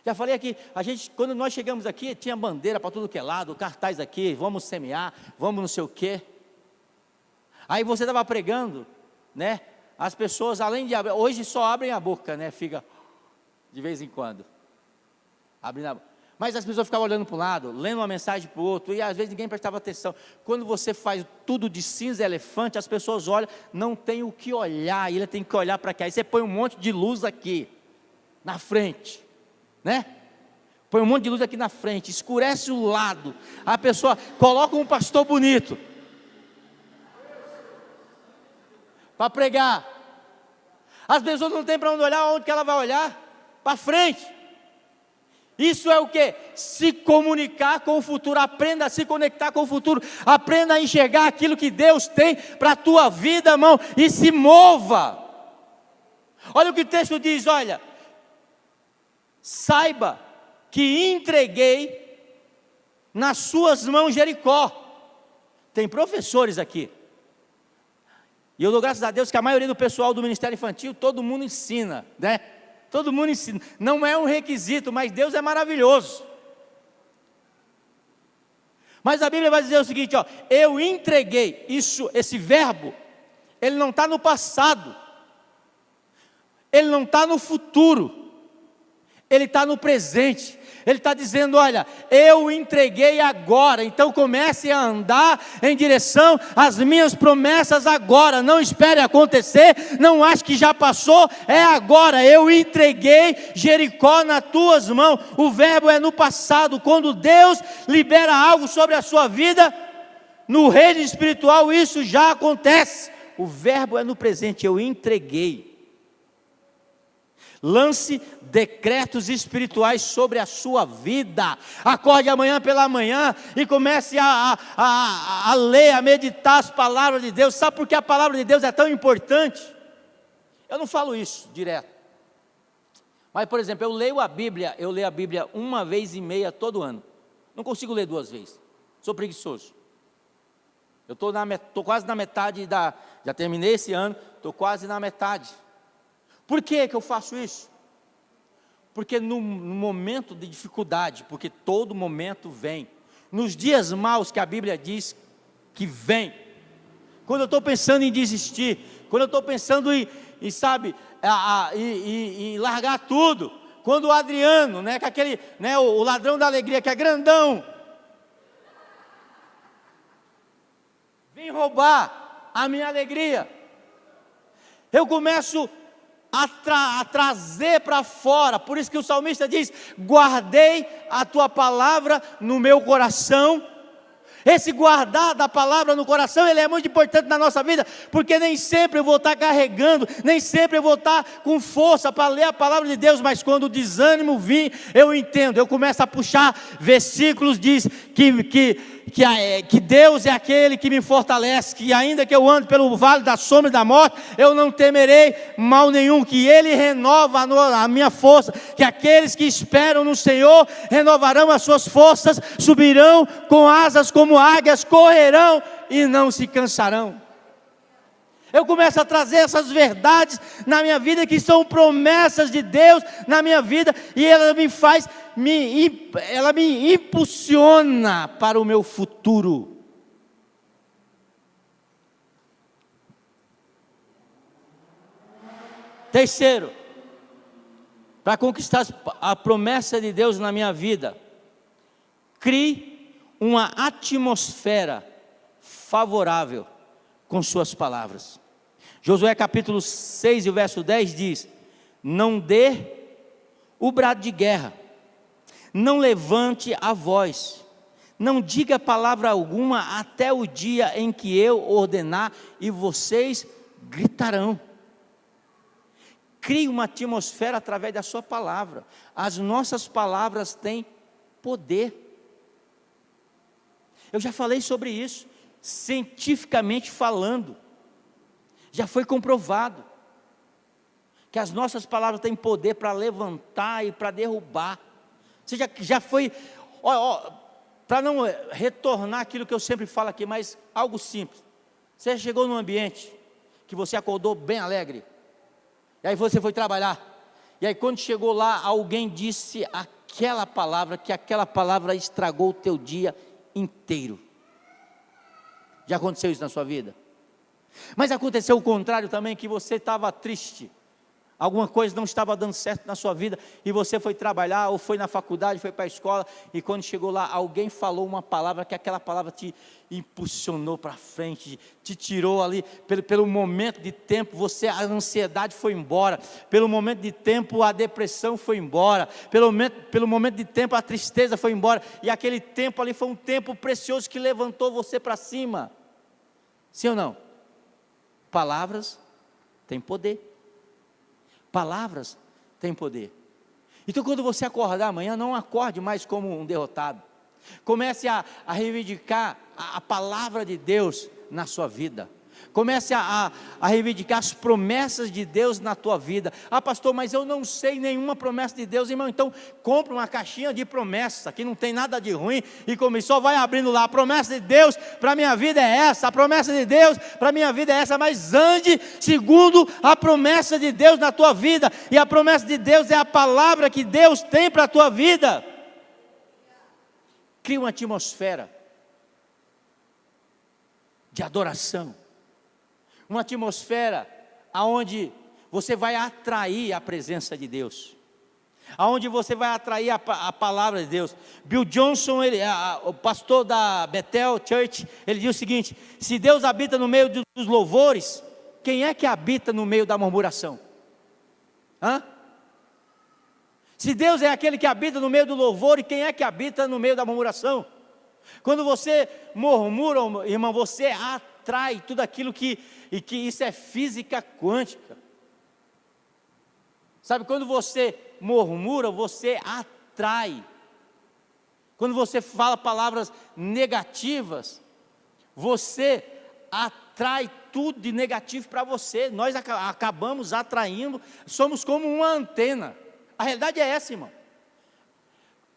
Já falei aqui, a gente, quando nós chegamos aqui, tinha bandeira para tudo que é lado, cartaz aqui, vamos semear, vamos não sei o quê. Aí você estava pregando, né? As pessoas, além de abrir, hoje só abrem a boca, né? Fica de vez em quando abrindo a boca. Mas as pessoas ficavam olhando para um lado, lendo uma mensagem para o outro, e às vezes ninguém prestava atenção. Quando você faz tudo de cinza e elefante, as pessoas olham, não tem o que olhar, e ele tem que olhar para cá. Aí você põe um monte de luz aqui, na frente, né? Põe um monte de luz aqui na frente, escurece o lado, a pessoa coloca um pastor bonito para pregar. As pessoas não têm para onde olhar, onde que ela vai olhar? Para frente. Isso é o que? Se comunicar com o futuro. Aprenda a se conectar com o futuro. Aprenda a enxergar aquilo que Deus tem para a tua vida, irmão, e se mova. Olha o que o texto diz, olha: saiba que entreguei nas suas mãos Jericó. Tem professores aqui, e eu dou graças a Deus que a maioria do pessoal do Ministério Infantil, todo mundo ensina, né? Todo mundo ensina, não é um requisito, mas Deus é maravilhoso. Mas a Bíblia vai dizer o seguinte, ó: eu entreguei. Esse verbo, ele não está no passado, ele não está no futuro, ele está no presente. Ele está dizendo, olha, eu entreguei agora, então comece a andar em direção às minhas promessas agora. Não espere acontecer, não ache que já passou, é agora. Eu entreguei Jericó nas tuas mãos. O verbo é no passado. Quando Deus libera algo sobre a sua vida, no reino espiritual isso já acontece. O verbo é no presente, eu entreguei. Lance decretos espirituais sobre a sua vida. Acorde amanhã pela manhã e comece a ler, a meditar as palavras de Deus. Sabe por que a palavra de Deus é tão importante? Eu não falo isso direto, mas por exemplo, eu leio a Bíblia 1,5 vezes todo ano. Não consigo ler 2 vezes, sou preguiçoso. Eu estou quase na metade já terminei esse ano, estou quase na metade. Por que eu faço isso? Porque no momento de dificuldade, porque todo momento vem, nos dias maus que a Bíblia diz que vem, quando eu estou pensando em desistir, quando eu estou pensando em largar tudo, quando o Adriano, né, com aquele, né, o ladrão da alegria, que é grandão, vem roubar a minha alegria, eu começo a trazer para fora. Por isso que o salmista diz: guardei a tua palavra no meu coração. Esse guardar da palavra no coração, ele é muito importante na nossa vida, porque nem sempre eu vou estar carregando, nem sempre eu vou estar com força para ler a palavra de Deus, mas quando o desânimo vir, eu entendo, eu começo a puxar versículos, diz que Deus é aquele que me fortalece, que ainda que eu ande pelo vale da sombra e da morte, eu não temerei mal nenhum, que Ele renova a minha força, que aqueles que esperam no Senhor renovarão as suas forças, subirão com asas como águias, correrão e não se cansarão. Eu começo a trazer essas verdades na minha vida, que são promessas de Deus na minha vida, e ela me impulsiona para o meu futuro. Terceiro, para conquistar a promessa de Deus na minha vida, crie uma atmosfera favorável com suas palavras. Josué capítulo 6 e o verso 10 diz: não dê o brado de guerra, não levante a voz, não diga palavra alguma até o dia em que eu ordenar, e vocês gritarão. Crie uma atmosfera através da sua palavra. As nossas palavras têm poder. Eu já falei sobre isso, cientificamente falando, já foi comprovado, que as nossas palavras têm poder para levantar e para derrubar. Você já foi, para não retornar aquilo que eu sempre falo aqui, mas algo simples. Você chegou num ambiente que você acordou bem alegre, e aí você foi trabalhar, e aí quando chegou lá, alguém disse aquela palavra, que aquela palavra estragou o teu dia inteiro. Já aconteceu isso na sua vida? Mas aconteceu o contrário também, que você estava triste, alguma coisa não estava dando certo na sua vida, e você foi trabalhar, ou foi na faculdade, foi para a escola, e quando chegou lá, alguém falou uma palavra, que aquela palavra te impulsionou para frente, te tirou ali, pelo momento de tempo, a ansiedade foi embora, pelo momento de tempo a depressão foi embora, pelo momento de tempo a tristeza foi embora, e aquele tempo ali foi um tempo precioso que levantou você para cima. Sim ou não? Palavras têm poder. Palavras têm poder. Então quando você acordar amanhã, não acorde mais como um derrotado. Comece a reivindicar a palavra de Deus na sua vida. Comece a reivindicar as promessas de Deus na tua vida. Ah, pastor, mas eu não sei nenhuma promessa de Deus, irmão. Então compre uma caixinha de promessa, que não tem nada de ruim, e só vai abrindo lá: a promessa de Deus para a minha vida é essa, a promessa de Deus para a minha vida é essa. Mas ande segundo a promessa de Deus na tua vida, e a promessa de Deus é a palavra que Deus tem para a tua vida. Crie uma atmosfera de adoração, uma atmosfera aonde você vai atrair a presença de Deus, aonde você vai atrair a palavra de Deus. Bill Johnson, o pastor da Bethel Church, ele diz o seguinte: se Deus habita no meio dos louvores, quem é que habita no meio da murmuração? Se Deus é aquele que habita no meio do louvor, e quem é que habita no meio da murmuração? Quando você murmura, irmão, você atrai tudo aquilo que isso é física quântica. Sabe, quando você murmura, você atrai. Quando você fala palavras negativas, você atrai tudo de negativo para você. Nós acabamos atraindo, somos como uma antena. A realidade é essa, irmão.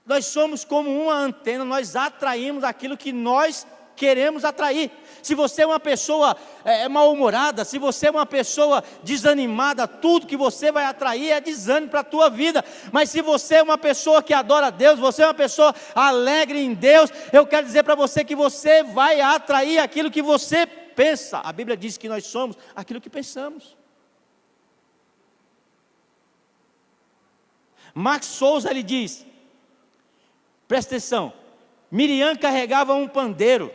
Nós somos como uma antena, nós atraímos aquilo que nós queremos atrair. Se você é uma pessoa mal-humorada, se você é uma pessoa desanimada, tudo que você vai atrair é desânimo para a tua vida. Mas se você é uma pessoa que adora a Deus, você é uma pessoa alegre em Deus, eu quero dizer para você que você vai atrair aquilo que você pensa. A Bíblia diz que nós somos aquilo que pensamos. Max Souza, ele diz, presta atenção, Miriam carregava um pandeiro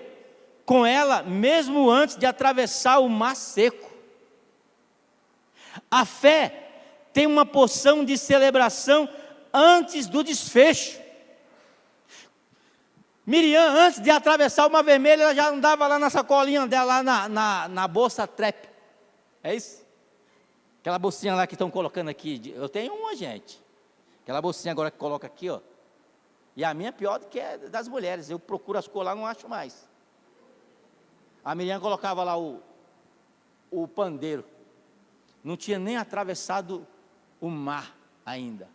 com ela mesmo antes de atravessar o mar seco. A fé tem uma porção de celebração antes do desfecho. Miriam, antes de atravessar o mar vermelho, ela já andava lá na sacolinha dela, lá na bolsa trap. É isso? Aquela bolsinha lá que estão colocando aqui, eu tenho uma, gente. Aquela bolsinha agora que coloca aqui, ó. E a minha é pior do que a das mulheres. Eu procuro as cores lá, não acho mais. A Miriam colocava lá o pandeiro. Não tinha nem atravessado o mar ainda.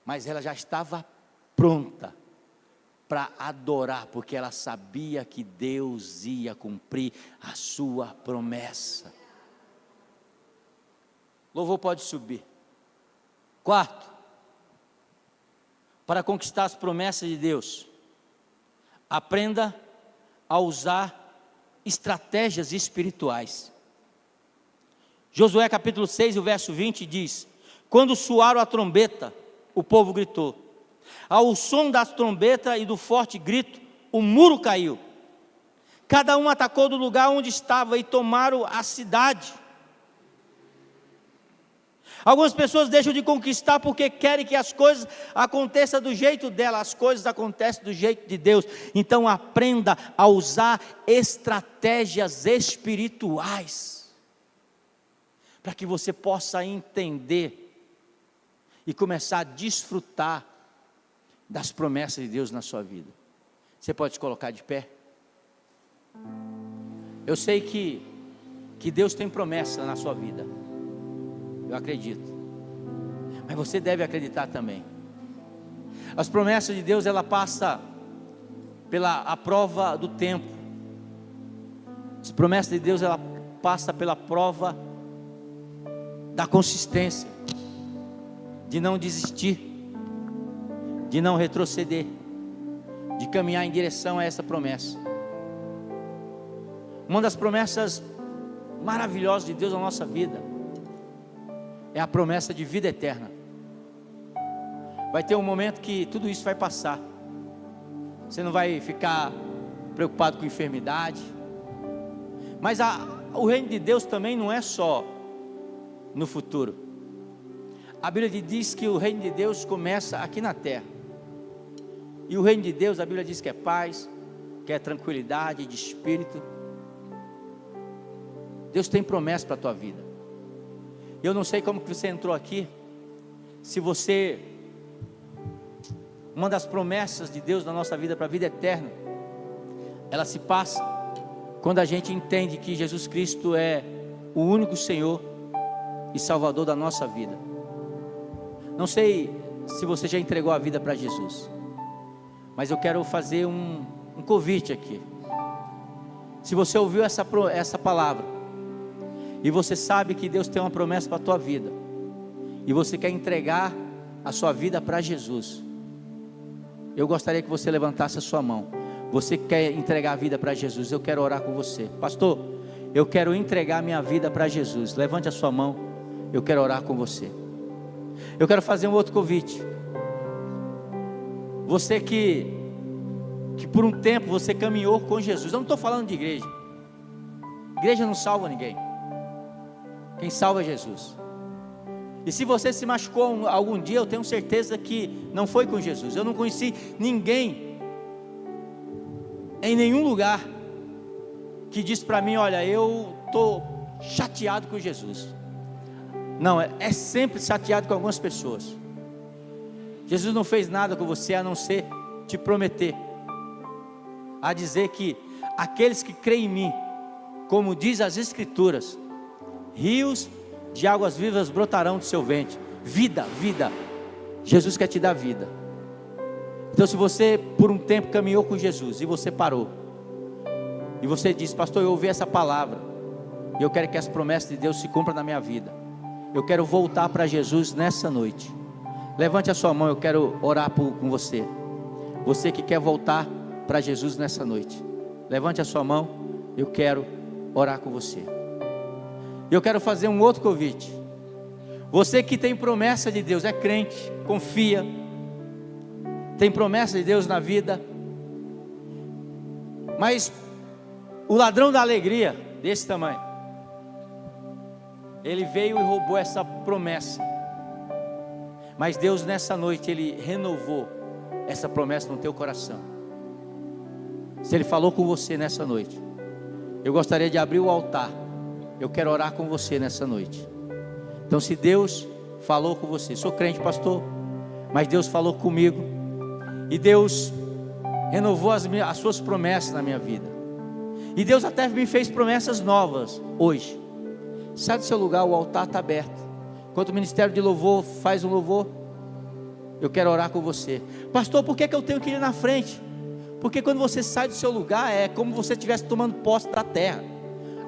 Mas ela já estava pronta para adorar, porque ela sabia que Deus ia cumprir a sua promessa. Louvor pode subir. Quarto, para conquistar as promessas de Deus, aprenda a usar estratégias espirituais. Josué capítulo 6, o verso 20 diz: quando soaram a trombeta, o povo gritou. Ao som das trombetas e do forte grito, o muro caiu. Cada um atacou do lugar onde estava e tomaram a cidade. Algumas pessoas deixam de conquistar porque querem que as coisas aconteçam do jeito dela. As coisas acontecem do jeito de Deus. Então aprenda a usar estratégias espirituais, para que você possa entender e começar a desfrutar das promessas de Deus na sua vida. Você pode se colocar de pé? Eu sei que Deus tem promessa na sua vida. Eu acredito. Mas você deve acreditar também. As promessas de Deus, ela passa pela prova do tempo. As promessas de Deus, ela passa pela prova da consistência, de não desistir, de não retroceder, de caminhar em direção a essa promessa. Uma das promessas maravilhosas de Deus na nossa vida é a promessa de vida eterna. Vai ter um momento que tudo isso vai passar. Você não vai ficar preocupado com enfermidade. Mas o reino de Deus também não é só no futuro. A Bíblia diz que o reino de Deus começa aqui na terra. E o reino de Deus, a Bíblia diz que é paz, que é tranquilidade de espírito. Deus tem promessa para a tua vida. Eu não sei como que você entrou aqui. Se você, uma das promessas de Deus na nossa vida para a vida eterna, ela se passa quando a gente entende que Jesus Cristo é o único Senhor e Salvador da nossa vida. Não sei se você já entregou a vida para Jesus, mas eu quero fazer um convite aqui. Se você ouviu essa palavra e você sabe que Deus tem uma promessa para a tua vida, e você quer entregar a sua vida para Jesus, eu gostaria que você levantasse a sua mão. Você quer entregar a vida para Jesus? Eu quero orar com você. Pastor, eu quero entregar minha vida para Jesus. Levante a sua mão, eu quero orar com você. Eu quero fazer um outro convite. Você que por um tempo você caminhou com Jesus. Eu não estou falando de igreja. Igreja não salva ninguém. Quem salva é Jesus. E se você se machucou algum dia, eu tenho certeza que não foi com Jesus. Eu não conheci ninguém em nenhum lugar que disse para mim: olha, eu estou chateado com Jesus. Não, é sempre chateado com algumas pessoas. Jesus não fez nada com você a não ser te prometer, a dizer que aqueles que creem em mim, como diz as Escrituras, rios de águas vivas brotarão do seu ventre. Vida, vida. Jesus quer te dar vida. Então, se você por um tempo caminhou com Jesus e você parou, e você disse: pastor, eu ouvi essa palavra, e eu quero que as promessas de Deus se cumpram na minha vida, eu quero voltar para Jesus nessa noite. Levante a sua mão, eu quero orar com você. Você que quer voltar para Jesus nessa noite, levante a sua mão, eu quero orar com você. Eu quero fazer um outro convite. Você que tem promessa de Deus, é crente, confia, tem promessa de Deus na vida, mas o ladrão da alegria, desse tamanho, ele veio e roubou essa promessa. Mas Deus nessa noite, Ele renovou essa promessa no teu coração. Se Ele falou com você nessa noite, eu gostaria de abrir o altar. Eu quero orar com você nessa noite. Então, se Deus falou com você, sou crente, pastor, mas Deus falou comigo, e Deus renovou as suas promessas na minha vida, e Deus até me fez promessas novas hoje. Sai do seu lugar, o altar está aberto. Enquanto o ministério de louvor faz um louvor, eu quero orar com você. Pastor, por que eu tenho que ir na frente? Porque quando você sai do seu lugar, é como se você estivesse tomando posse da terra.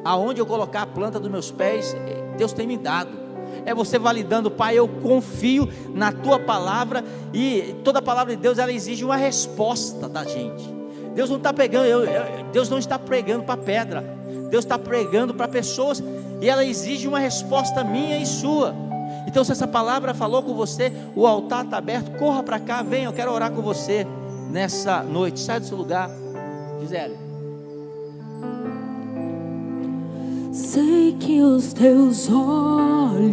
Aonde eu colocar a planta dos meus pés, Deus tem me dado. É você validando: Pai, eu confio na Tua palavra. E toda palavra de Deus, ela exige uma resposta da gente. Deus não está pregando, Deus não está pregando para pedra, Deus está pregando para pessoas, e ela exige uma resposta minha e sua. Então, se essa palavra falou com você, o altar está aberto, corra para cá, venha, eu quero orar com você nessa noite. Sai do seu lugar, Gisele. Sei que os teus olhos,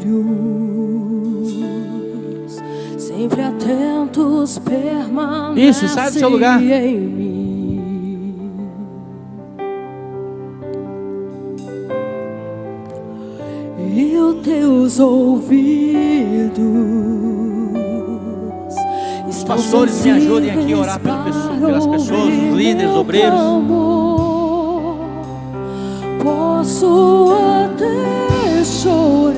sempre atentos, permanecem. Isso, sai do seu lugar. Em mim. E os teus ouvidos, os pastores me ajudem aqui a orar pelas pessoas, os líderes, obreiros. Posso até chorar,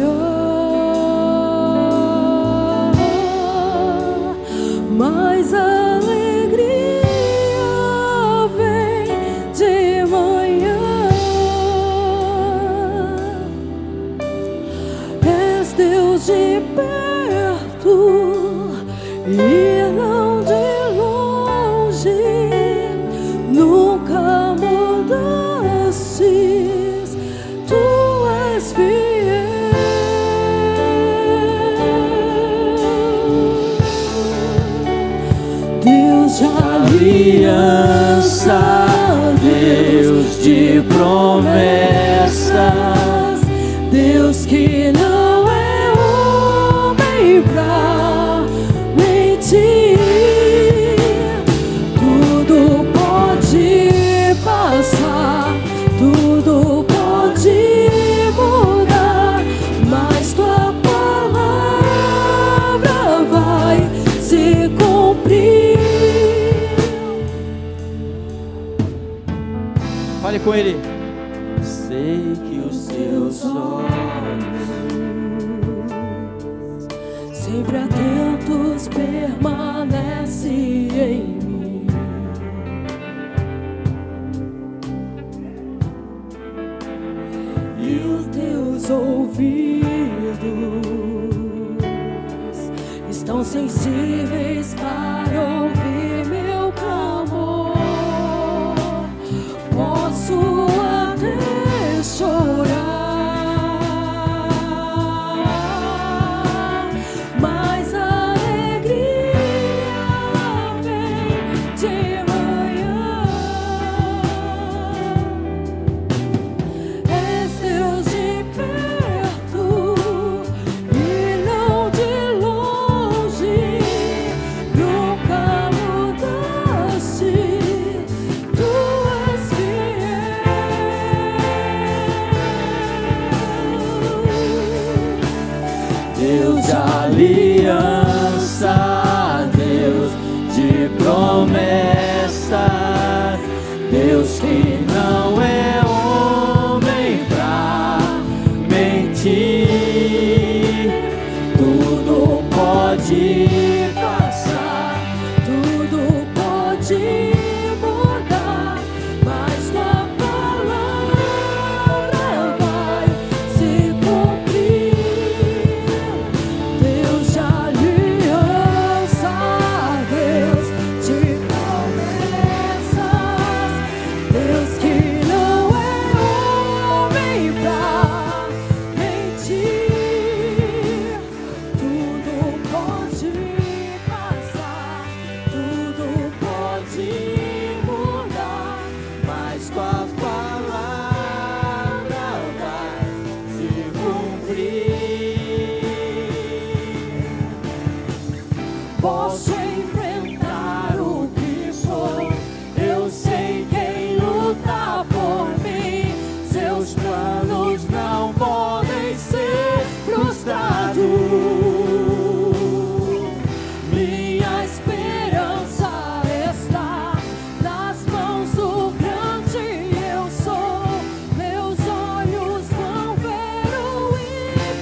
mas a alegria vem de manhã. És Deus de perto e não de longe, nunca mudaste. Aliança, Deus de promessas, Deus que não é homem pra mentir. Tudo pode passar, tudo pode mudar, mas Tua palavra vai se cumprir. Fale com ele. Sei que os teus olhos, sempre atentos, permanecem em mim. E os teus ouvidos estão sensíveis para ouvir meu clamor. Posso até chorar, mas a alegria vem de manhã. És Deus de perto e não de longe, nunca mudaste. Tu és Deus de aliança, Deus de promessa, Deus que não é homem pra mentir. Tudo pode passar, tudo Posso enfrentar o que for. Eu sei quem luta por mim. Seus planos não podem ser frustrados. Minha esperança está nas mãos do grande eu sou. Meus olhos vão ver o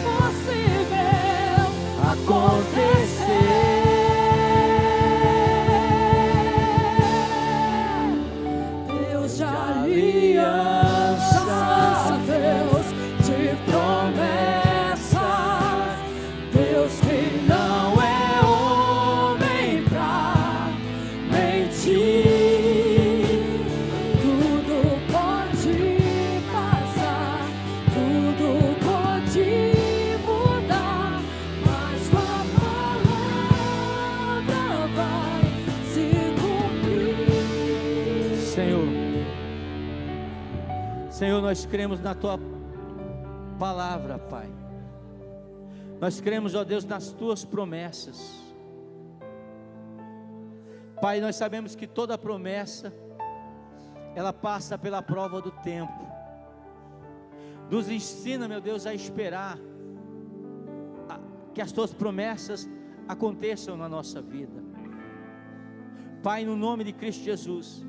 impossível acontecer. Deus de alianças, Deus de promessas, Deus que não é homem pra mentir. Tudo pode passar, tudo pode mudar, mas tua palavra vai se cumprir. Senhor, nós cremos na tua palavra, Pai. Nós cremos, ó Deus, nas tuas promessas. Pai, nós sabemos que toda promessa, ela passa pela prova do tempo. Nos ensina, meu Deus, a esperar que as tuas promessas aconteçam na nossa vida. Pai, no nome de Cristo Jesus,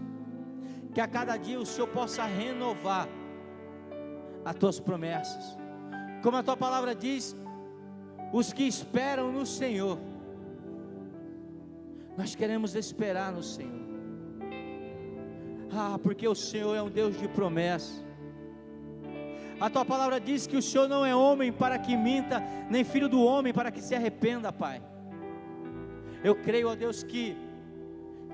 que a cada dia o Senhor possa renovar as tuas promessas. Como a tua palavra diz, os que esperam no Senhor. Nós queremos esperar no Senhor. Porque o Senhor é um Deus de promessa. A tua palavra diz que o Senhor não é homem para que minta, nem filho do homem para que se arrependa, Pai. Eu creio, ó Deus, que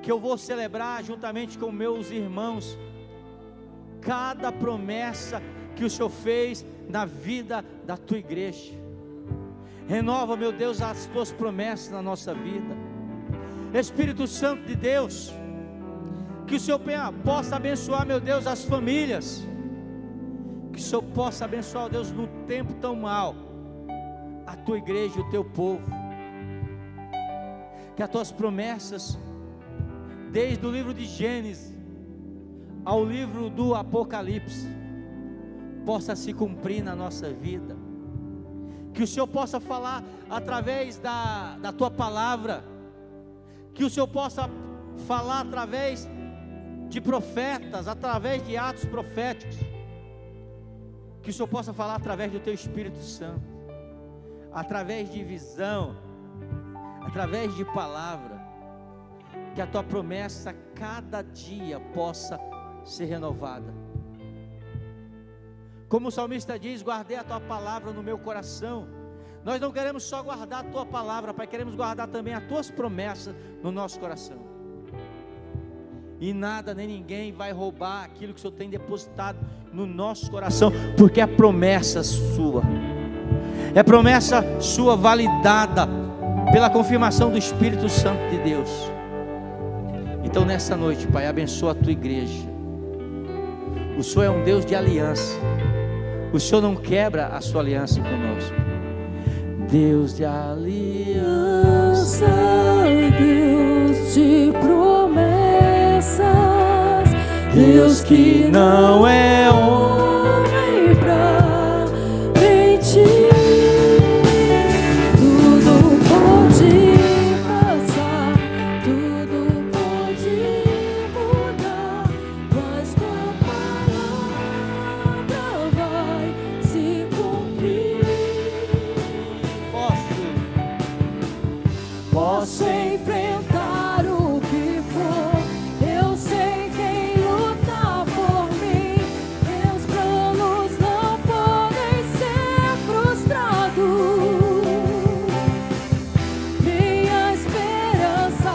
eu vou celebrar juntamente com meus irmãos cada promessa que o Senhor fez na vida da tua igreja. Renova, meu Deus, as tuas promessas na nossa vida. Espírito Santo de Deus, que o Senhor possa abençoar, meu Deus, as famílias. Que o Senhor possa abençoar, Deus, no tempo tão mau, a tua igreja e o teu povo. Que as tuas promessas, desde o livro de Gênesis ao livro do Apocalipse, possa se cumprir na nossa vida. Que o Senhor possa falar através da tua palavra. Que o Senhor possa falar através de profetas, através de atos proféticos. Que o Senhor possa falar através do teu Espírito Santo, através de visão, através de palavra. Que a tua promessa cada dia possa ser renovada. Como o salmista diz, guardei a tua palavra no meu coração. Nós não queremos só guardar a tua palavra, Pai, queremos guardar também as tuas promessas no nosso coração. E nada nem ninguém vai roubar aquilo que o Senhor tem depositado no nosso coração, porque é promessa sua. É promessa sua validada pela confirmação do Espírito Santo de Deus. Então nessa noite, Pai, abençoa a tua igreja. O Senhor é um Deus de aliança. O Senhor não quebra a sua aliança conosco. Deus de aliança, Deus de promessas, Deus que não é homem pra mentir. Tudo pode passar, tudo pode mudar, mas tua palavra vai se cumprir. Posso enfrentar o que for. Eu sei quem luta por mim. Meus planos não podem ser frustrados. Minha esperança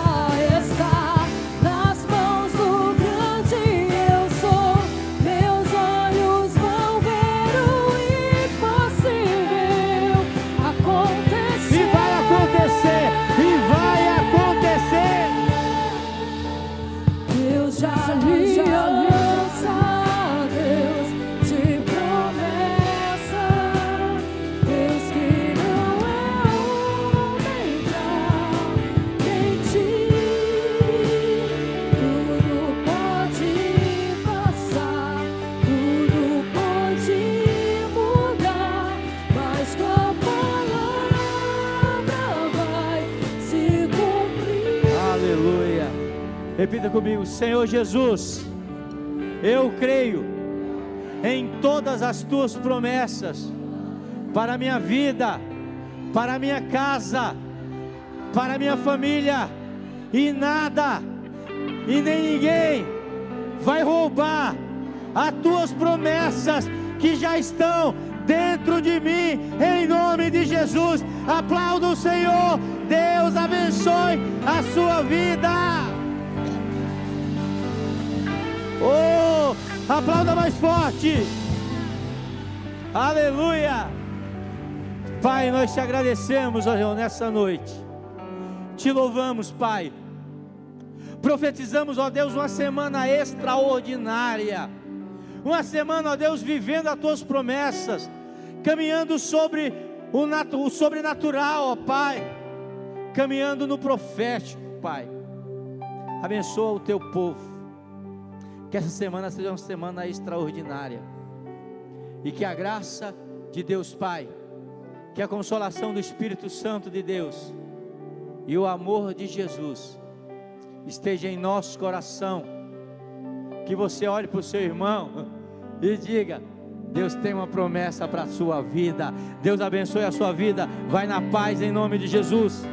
está nas mãos do grande eu sou. Meus olhos vão ver o impossível acontecer. E vai acontecer, e vai acontecer. Repita comigo: Senhor Jesus, eu creio em todas as tuas promessas para a minha vida, para a minha casa, para a minha família, e nada e nem ninguém vai roubar as tuas promessas que já estão dentro de mim, em nome de Jesus. Aplauda o Senhor. Deus abençoe a sua vida. Oh, aplauda mais forte. Aleluia. Pai, nós te agradecemos, ó Deus, nessa noite. Te louvamos, Pai. Profetizamos, ó Deus, uma semana extraordinária. Uma semana, ó Deus, vivendo as tuas promessas, caminhando sobre o sobrenatural, ó Pai, caminhando no profético, Pai. Abençoa o teu povo. Que essa semana seja uma semana extraordinária. E que a graça de Deus Pai, que a consolação do Espírito Santo de Deus e o amor de Jesus esteja em nosso coração. Que você olhe para o seu irmão e diga: Deus tem uma promessa para a sua vida. Deus abençoe a sua vida. Vai na paz em nome de Jesus.